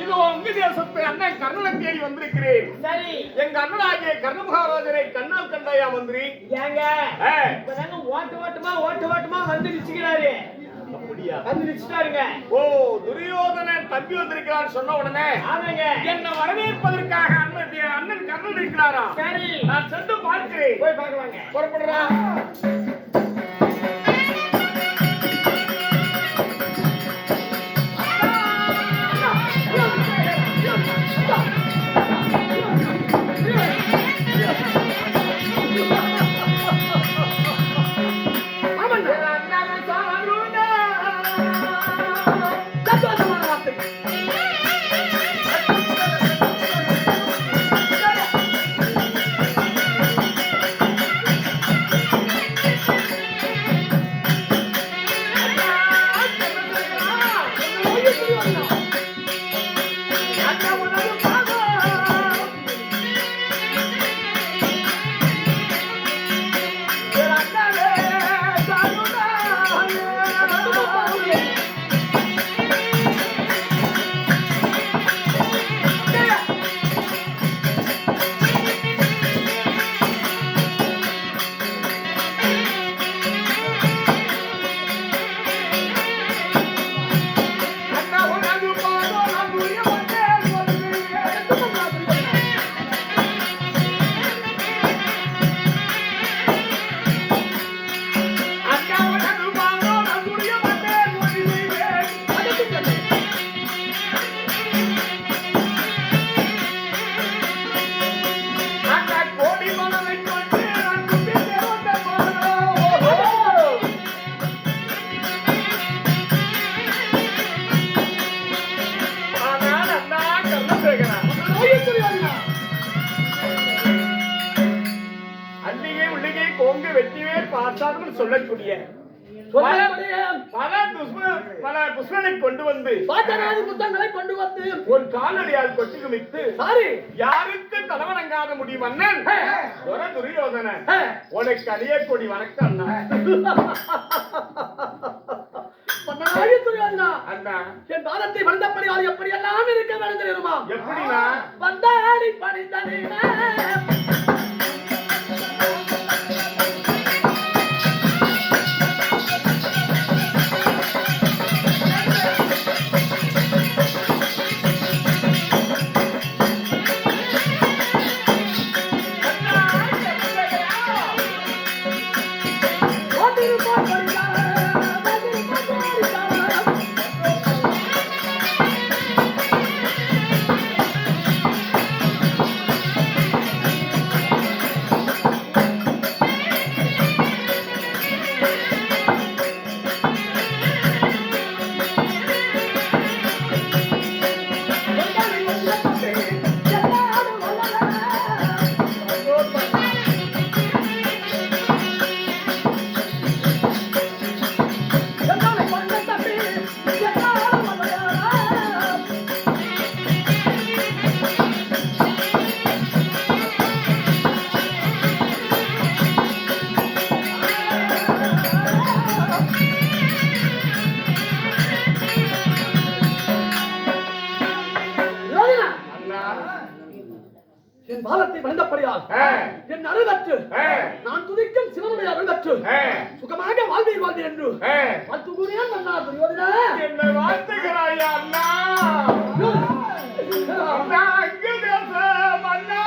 இது உங்க தேசத்து அண்ணன் கர்ணனை தேடி வந்திருக்கிறேன். சரி, எங்க அண்ணனாகிய கர்ண மகாராஜரை கண்ணால் கண்டாயா மந்திரி? ஏங்க இப்பதாங்க ஓட்டமா வந்து நிச்சுக்கிறாரு. அப்படியா? வந்து நிச்சுட்டாருங்க. ஓ, துரியோதனன் தம்பி வந்திருக்கிறான்னு சொன்ன உடனே ஆமாங்க, என்ன வரவேற்பதற்காக அண்ணன் கர்ணன் இருக்கிறாரா? சரி, நான் சென்று பார்க்கிறேன். போய் பார்க்கலாங்க. புறப்படுறா. சொல்லக்கூடிய பல புஷ்பனை கொண்டு வந்து புத்தகங்களை கொண்டு வந்து ஒரு காலடியால் கொட்டி குமித்து யாருக்கு தலைவணங்காத முடியும் அண்ணன் துரியோதனன் உனக்கு அழிய கொடி வணக்கம் அண்ணா. என் பாதத்தை வந்தபடியால் எப்படி எல்லாம் இருக்க வேண்டும் தெரியுமா? எப்படினா வந்தாடி பணிந்தனே என் பாலத்தை வந்தபடியால் என் அருளற்று நான் துதிக்கும் சிவனுடைய அருளற்று சுகமாக வாழ்ந்தீர் என்று வாழ்த்து கூறியான் அண்ணா துரியோதனா. என்னை வாழ்த்துகிறாயா அண்ணா? அங்கு தேசம் அண்ணா.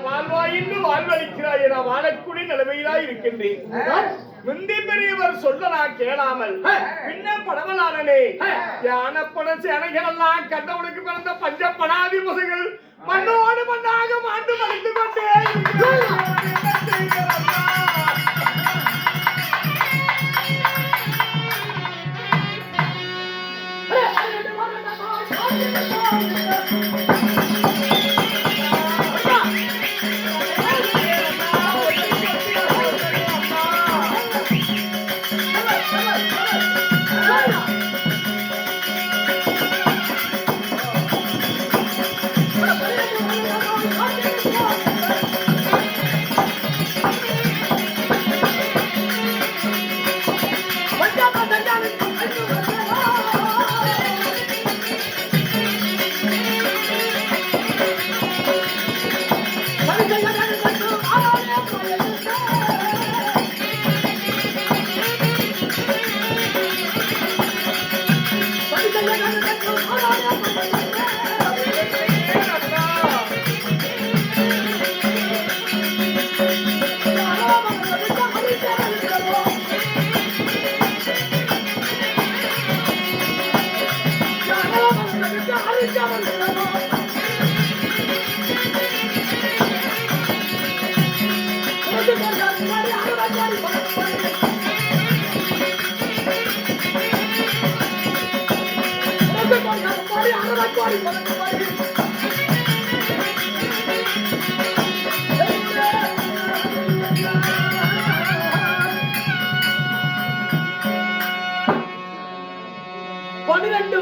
வாழ்வாயின்னு வாழ்வளிக்கிறாய். நான் வாழக்கூடிய நிலைமையிலாய் இருக்கின்றேன். முந்தி பெரியவர் சொல்ல நான் கேளாமல் பின்ன படவலானே யானப்பட சேனைகள் எல்லாம் கண்டவனுக்கு பிறந்த பஞ்ச படாதி முசைகள் மண்ணோடு மண்ணாக மாண்டு மறைந்து கொண்டே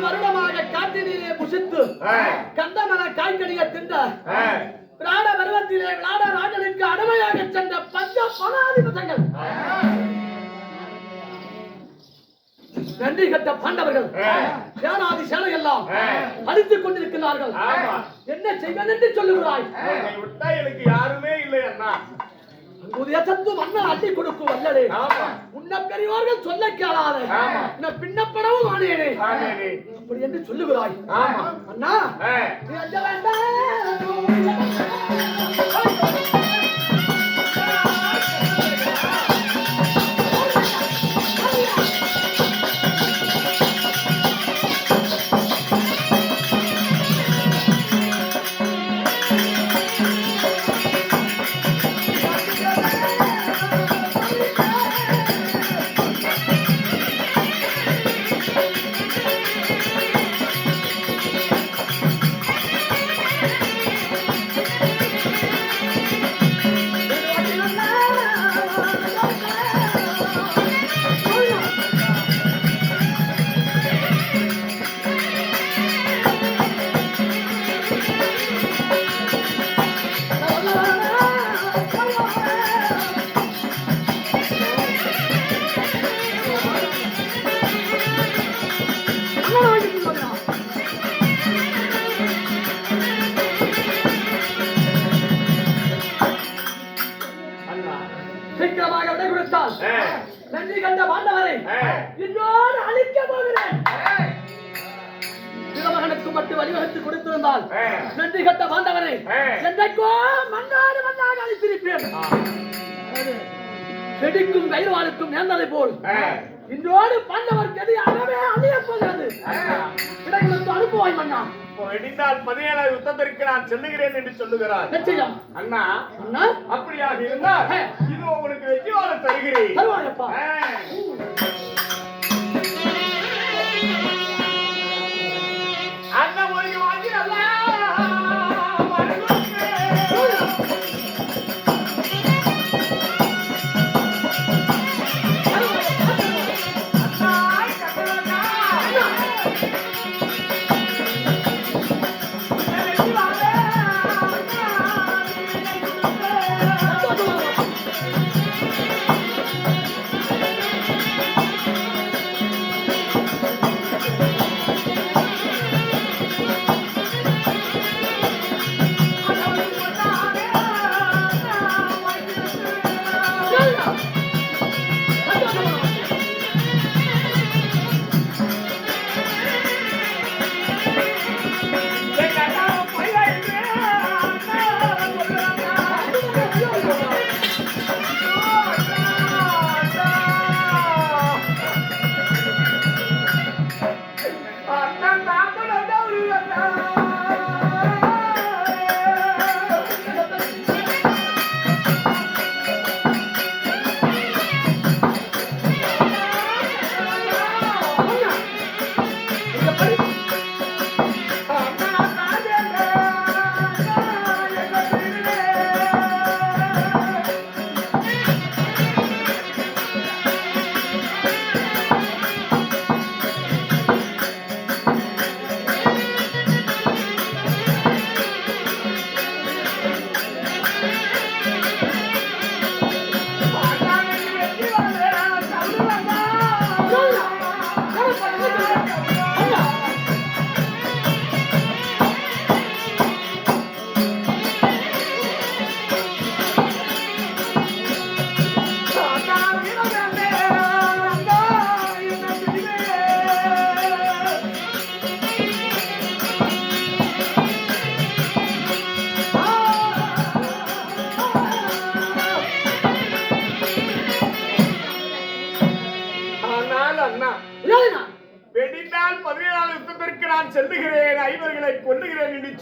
வருடமாக காட்டிலே புசித்து கந்தமர காய்கறியை தின்ற பிராட பருவத்திலே விளாட ராஜனுக்கு அடிமையாக சென்ற பஞ்ச பலாதிபதிகள் நன்றி கட்ட பாண்டவர்கள் சேனாதி சேனை எல்லாம் அடித்துக் கொண்டிருக்கிறார்கள். என்ன செய்வது என்று சொல்லுகிறாய்? விட்டா எனக்கு யாருமே இல்லை அண்ணா. சத்து மண்ணை அள்ளி கொடுக்கும் வல்லடே. உன்ன பெரியவர்கள் சொல்ல கேளாதே. பின்னப்படவும் ஆனேனே அப்படி என்று சொல்லுகிறாய். அண்ணா நீ அஞ்ச வேண்டாம். நன்றி கண்ட பாண்டவரை இன்னொரு அழிக்க போகிறேன். திருமகனுக்கு மட்டும் வழிவகுத்து கொடுத்திருந்தால் நன்றி கட்ட பாண்டவரை என்றைக்கோ மண்ணாடு மண்ணாக அழித்திருப்பேன். செடிக்கும் கயிறுவாளுக்கும் நேர்ந்ததை போல் இன்றோடு பாண்டவர் கதி அறவே அழிய போகிறது. விடைகளுக்கு அனுப்புவாய் மன்னா. இடிந்தால் 17 யுத்தத்திற்கு நான் செல்லுகிறேன் என்று சொல்லுகிறார். நிச்சயம் அண்ணா. அண்ணா அப்படியாக இருந்தால் இது உங்களுக்கு வெற்றிவாள தருகிறேன். தருவாயப்பா. அண்ணா ஒரு வாங்கி நல்லா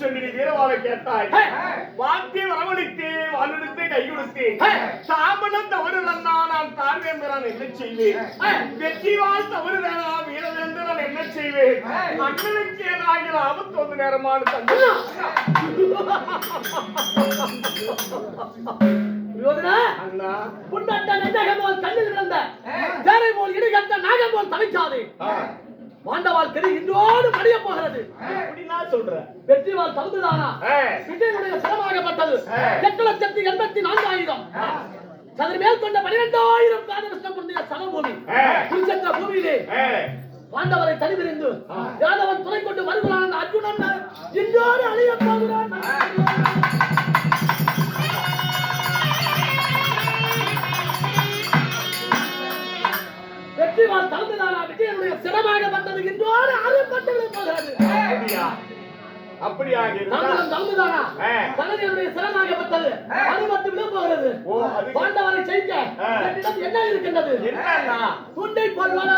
சொல்லி நீ வீரவாளை கேட்டாய். வாழ்க்கை வரவழைத்தே வாழ்நிறுத்தே கை கொடுத்தேன். சாமணம் தவறு நன்னா நான் தாழ்வேந்திரன் என்ன செய்வேன்? வெற்றிவாள் தவறு வேணா வீரவேந்திரன் என்ன செய்வேன்? அண்ணனுக்கு ஏதாகிற ஆபத்து வந்து நேரமான தந்தை அண்ணா புண்ணட்ட நெஞ்சகமோல் கண்ணில் விழுந்த தேரை போல் இடுகட்ட நாகம் போல் தவிச்சாது பாண்டவாள் கறி இன்றோடு மடிய போகிறது. சொல்ற வெற்றிவாள் தகுதுதானா? விஜயனுடைய சிரமாகப்பட்டது 8,84,000 சதுர மேல் கொண்ட 12,000 காதலிஷ்டம் புண்ணிய சமபூமி குருச்சந்திர பூமியிலே பாண்டவரை தனிவிரிந்து யாதவன் துணை கொண்டு வருகிறான். அர்ஜுனன் இன்றோடு அழிய போகிறான். வெற்றிவாள் தகுதுதானா? விஜயனுடைய சிரமாக வந்தது இன்றோடு அறுபட்டு போகிறது. அப்படியா தகுதுதானா? தகுதியுடைய சிரமாகப்பட்டது அறுபட்டு விட போகிறது. பாண்டவரை செய்ய என்னிடம் என்ன இருக்கின்றது? துண்டை கொள்வன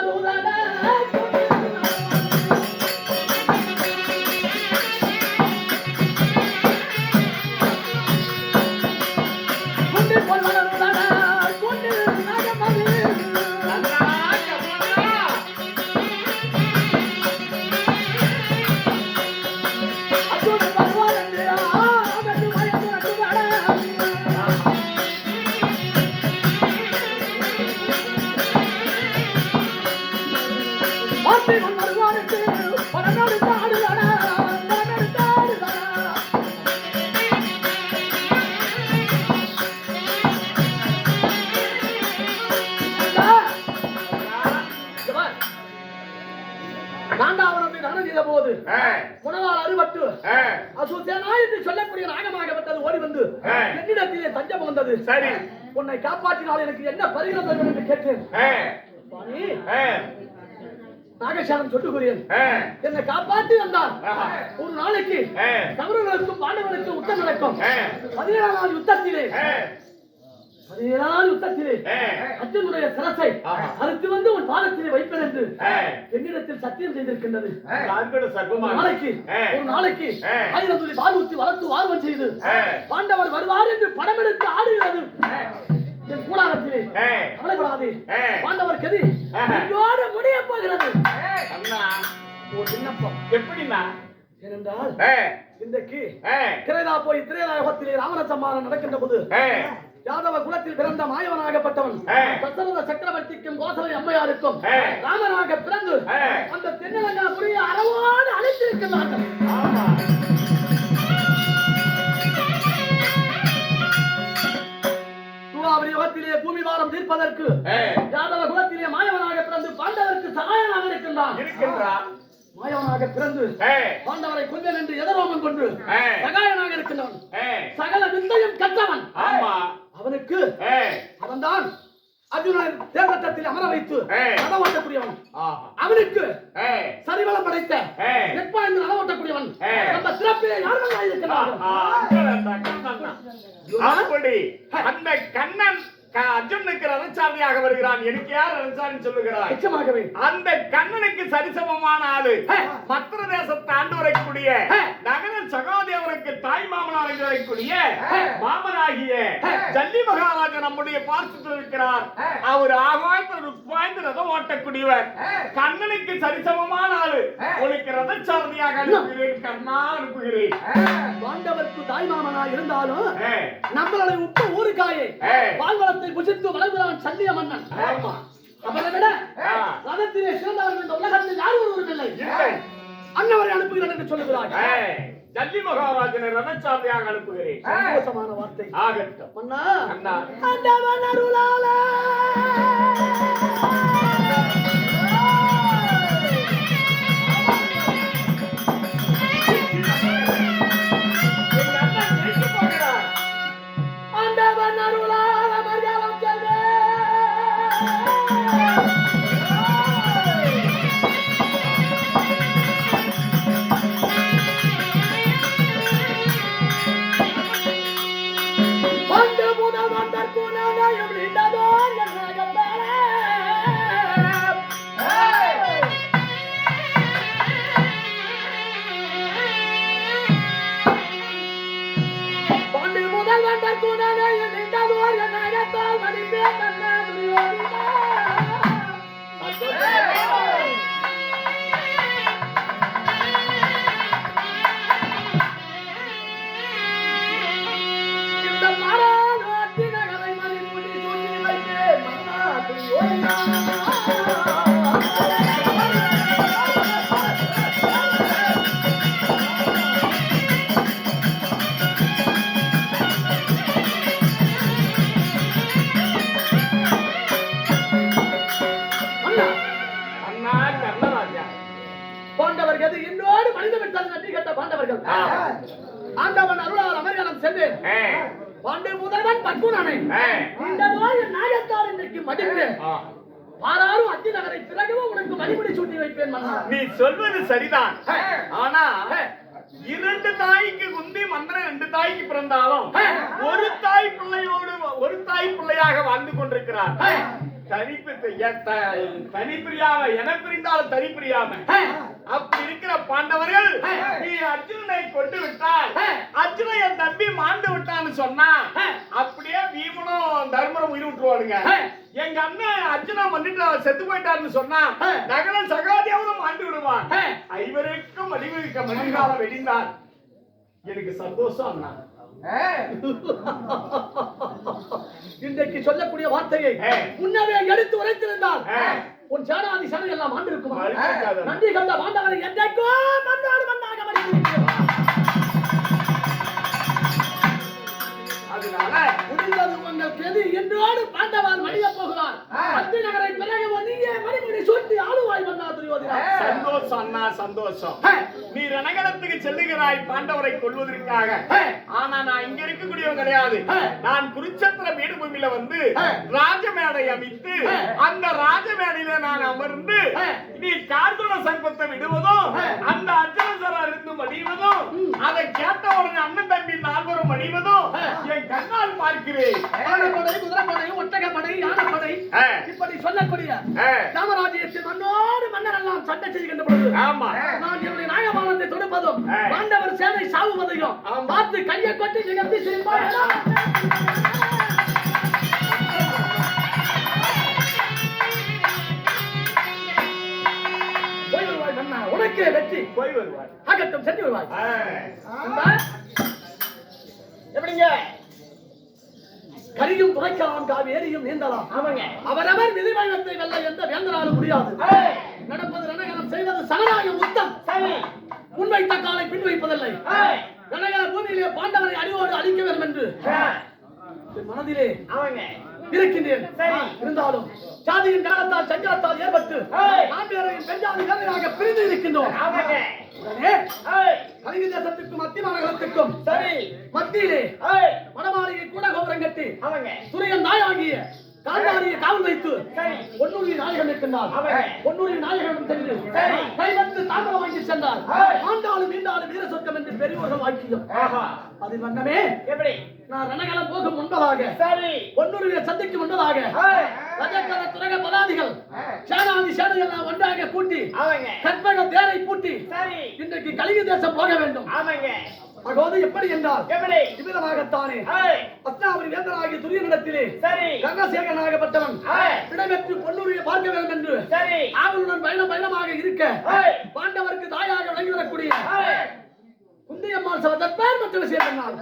போது முனவால் அறுபட்டு அசுசேனா என்று சொல்லக்கூடிய நாகமாகப்பட்டது ஓடி வந்து என்னிடத்திலே தஞ்சம் வந்தது. சரி, உன்னை காப்பாற்றினால் எனக்கு என்ன பரிகாரம் தரும் என்று கேட்டேன். நாகசாலம் சொல்லுகிறேன், என்னை காப்பாற்றி வந்தார். ஒரு நாளைக்கு கௌரவர்களுக்கும் பாண்டவர்களுக்கும் யுத்தம் நடக்கும். 17ஆம் யுத்தத்திலே அர்ஜுனுடைய சிரசை அறுத்து வந்து உன் பாதத்திலே வைப்பேன் என்று என்னிடத்தில் சத்தியம் செய்திருக்கின்றது. ஒரு நாளைக்கு 1000 துளி பால் ஊற்றி வளர்த்து வார்வம் செய்து பாண்டவர் வருவார் என்று படம் எடுத்து ஆடுகிறது என் கூடாரத்திலே. கவலைப்படாதே, பாண்டவர் கதி முடிய போகிறது. ஒரு விண்ணப்பம். எப்படின்னா? ஏனென்றால் இன்றைக்கு திரேதா போய் திரேதாயுகத்திலே ராவண சம்மானம் நடக்கின்ற போது யாதவ குலத்தில் பிறந்த மாயவனாகப்பட்டவன் தசரத சக்கரவர்த்திக்கும் கோசலை அம்மையாருக்கும் ராமனாக பிறந்து அந்த தென்னலங்காபுரியை அறவோடு அழைத்திருக்கிறார்கள். தூவாவரி யுகத்திலே பூமி வாரம் தீர்ப்பதற்கு யாதவ குலத்திலே மாயவனாக பிறந்து பாண்டவருக்கு சகாயனாக இருக்கின்றான். மாயவனாக பிறந்து பாண்டவரை கொல்வேன் என்று எதிரோமம் கொண்டு சகாயனாக இருக்கின்றவன், சகல விந்தையும் கற்றவன். அவனுக்கு அவன்தான் அர்ஜுனன் தேர்தட்டத்தில் அமர வைத்து நடவட்டக்கூடியவன். அவனுக்கு சரிவளம் படைத்த நெற்பாய்ந்து நடவட்டக்கூடியவன். நம்ம சிறப்பிலே யாரெல்லாம் இருக்கிறார்கள்? அந்த கண்ணன் அர்ஜுனுக்கு ரதசாரதியாக வருகிறான். எனக்கு யார் ரதசாரி சொல்லுகிறார்? நிச்சயமாகவே அந்த கண்ணனுக்கு சரிசமமான ஆளு மற்ற தேசத்தை ஆண்டு வரக்கூடிய நகர சகாதேவனுக்கு தாய் மாமனாக வரக்கூடிய மாமனாகிய ஜல்லி மகாராஜா நம்முடைய பார்த்துட்டு இருக்கிறார். அவர் ஆகாயத்தில் ரதம் ஓட்டக்கூடியவர். கண்ணனுக்கு சரிசமமான ஆளு. உனக்கு ரதசாரதியாக அனுப்புகிறேன், கண்ணா அனுப்புகிறேன். பாண்டவருக்கு தாய் மாமனா இருந்தாலும் நம்மளுடைய உப்பு ஊருக்காயே வாழ்வளத்தை புசித்து வளர்கிறான் சல்லிய மன்னன். அவரை விட ரதத்திலே சிறந்தவர்கள் இந்த உலகத்தில் யாரும் ஒருவரும் இல்லை. அன்னவரை அனுப்புகிறேன் என்று சொல்லுகிறார். ஜல்லி மகாராஜனை ரதசாரதியாக அனுப்புகிறேன். சந்தோஷமான வார்த்தை. ஆகட்டும் அண்ணா. அண்ணா அண்டவன் அருளால முதல் வந்தற்குணாயம் நின்றதோ என்ன ஆண்டவன் அருளால் அமர்கலம் சென்றேன். பாண்டு முதல்வன் பத்மநானே இந்த நோய் நாயத்தார் இன்னைக்கு மடிந்து பாராரும் அத்தி நகரை பிறகு உனக்கு மணிமுடி சூட்டி வைப்பேன் மன்னா. நீ சொல்வது சரிதான். ஆனா 2 தாய்க்கு குந்தி மந்திரம் 2 தாய்க்கு பிறந்தாலும் ஒரு தாய் பிள்ளையோடு ஒரு தாய் பிள்ளையாக வாழ்ந்து கொண்டிருக்கிறார். தனிப்பிரியாம என பிரிந்தாலும் தனிப்பிரியாம அப்படி இருக்கிற பாண்டவர்கள் நீ அர்ஜுனனை கொண்டு விட்டால் அர்ஜுன என் தம்பி மாண்டு விட்டான்னு சொன்னா அப்படியே பீமனும் தர்மரும் உயிர் விட்டுருவாளுங்க. எங்க அண்ணன் அர்ஜுனா வந்துட்டு செத்து போயிட்டாருன்னு சொன்னா நகரன் சகாதேவனும் மாண்டு விடுவான். ஐவருக்கும் மடிகாலம் வெடிந்தார். எனக்கு சந்தோஷம் அண்ணா. இன்றைக்கு சொல்லக்கூடிய வார்த்தையை முன்னவே எடுத்து உரைத்திருந்தால் உன் சேனாதி சேனை எல்லாம் ஆண்டு இருக்குமா? நன்றி கண்ட மாண்டவரை என்றைக்கோ மன்னாடு மன்னாக மடிந்திருக்கிறார். அதனால முடிந்தது உங்கள் கெதி என்றோடு பாண்டவர் மடிய போகிறார். அத்தி நகரை பிறகு நீயே மணிமுடி சூட்டி ஆளுவாய் மன்னா துரியோதனா. சந்தோஷம் அண்ணா சந்தோஷம். நீ ரணகலத்துக்கு செல்லுகிறாய் பாண்டவரை கொல்வதற்காக. ஆனா நான் இங்க இருக்கக்கூடியவன் கிடையாது. நான் குருச்சத்திர பீடபூமியில வந்து ராஜமேடை அமைத்து அந்த ராஜமேடையில நான் அமர்ந்து நீ கார்குண சங்கத்தை விடுவதும் அந்த அர்ஜுனசரா இருந்து மடிவதும் அதை கேட்ட உடனே அண்ணன் தம்பி 4 மடிவதும் என் கண்ணால் பார்க்கிறேன். ஆனப்படை குதிரைப்படை ஒட்டகப்படை யானைப்படை இப்படி சொல்லக்கூடிய ராமராஜ்யத்தில் மன்னோடு மன்னர் எல்லாம் சண்டை செய்கின்ற பொழுது நான் என்னுடைய நாயமானத்தை தொடுப்பதும் பாண்டவர் சேனை சாவுவதையும் பார்த்து கையை கொட்டி நிகழ்த்தி சிரிப்பார். போய் வருவாய் மன்னா, உனக்கே வெற்றி. போய் வருவாய். ஆகட்டும், சென்று வருவாய். எப்படிங்க கரியும் துறைக்கலாம் காவேரியும் நீந்தலாம். அவரவர் விதிமயத்தை வெல்ல எந்த வேந்தராலும் முடியாது. நடப்பது ரணகலம், செய்வது சகநாய முத்தம். முன்வைத்த காலை பின் வைப்பதில்லை. ரணகல பூமியிலே பாண்டவரை அடியோடு அழிக்க வேண்டும் என்று மனதிலே இருக்கின்றேன். இருந்தாலும் சாதியின் காலத்தால் சஞ்சலத்தால் ஏற்பட்டு நான்கு பெஞ்சாதி வேலையாக பிரிந்து இருக்கின்றோம். கலிங்க தேசத்துக்கும் மத்திய மாநகரத்துக்கும் மத்தியிலே வடமாளிகை கூட கோபுரம் கட்டி துரியன் நாயாகிய காந்தாரியை காவல் வைத்து பொன்னூரி நாயகன் இருக்கின்றார். பொன்னூரி நாயகனும் சென்று கைவந்து தாமரம் வாங்கி சென்றார். ஆண்டாலும் மீண்டாலும் வீர சொர்க்கம் என்று பெரியோர்கள் வாக்கியம். அது வண்ணமே நான் ரணகலம் போகும் முன்பதாக பொன்னூரியை சந்திக்கும் முன்பதாக ரஜக்கர துரக பதாதிகள் சேனாதி சேனையெல்லாம் ஒன்றாக கூட்டி கற்பக தேரை பூட்டி இன்றைக்கு கலிங்க தேசம் போக வேண்டும். அதாவது எப்படி என்றால் இவ்விதமாகத்தானே அஸ்தாபுரி வேந்தனாகிய துரியனிடத்திலே கங்கசேகரனாகப்பட்டவன் இடம்பெற்று பொன்னூரியை பார்க்க வேண்டும் என்று ஆவலுடன் பயணமாக இருக்க பாண்டவருக்கு தாயாக விளங்கி வரக்கூடிய குந்தியம்மாள் சபதத்தார் மற்ற விஷயம் என்னால்